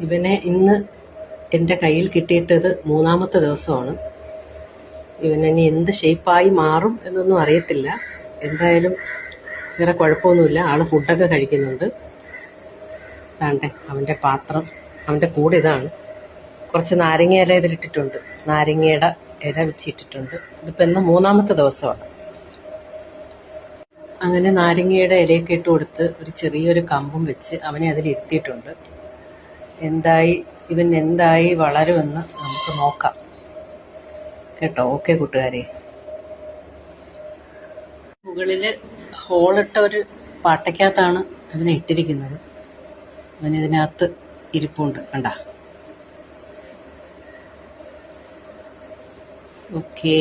ഇവനെ ഇന്ന് എൻ്റെ കയ്യിൽ കിട്ടിയിട്ടത് 3-ാമത്തെ ദിവസമാണ്. ഇവനിനി എന്ത് ഷേപ്പായി മാറും എന്നൊന്നും അറിയത്തില്ല. എന്തായാലും വേറെ കുഴപ്പമൊന്നുമില്ല. ആള് ഫുഡൊക്കെ കഴിക്കുന്നുണ്ട്. ഇതാണ്ടേ അവൻ്റെ പാത്രം, അവൻ്റെ കൂടെ ഇതാണ്. കുറച്ച് നാരങ്ങ ഇല ഇതിലിട്ടിട്ടുണ്ട്, നാരങ്ങയുടെ ഇല വെച്ചിട്ടിട്ടുണ്ട്. ഇതിപ്പോൾ ഇന്ന് 3-ാമത്തെ ദിവസമാണ്. അങ്ങനെ നാരങ്ങയുടെ ഇലയൊക്കെ ഇട്ട് കൊടുത്ത് ഒരു ചെറിയൊരു കമ്പും വെച്ച് അവനെ അതിലിരുത്തിയിട്ടുണ്ട്. ഇവൻ എന്തായി വളരുമെന്ന് നമുക്ക് നോക്കാം കേട്ടോ. ഓക്കെ കൂട്ടുകാരെ. മുകളിൽ ഹോളിട്ട ഒരു പാട്ടയ്ക്കകത്താണ് അവനെ ഇട്ടിരിക്കുന്നത്. അവനിതിനകത്ത് ഇരിപ്പുണ്ട് കണ്ട. ഓക്കേ.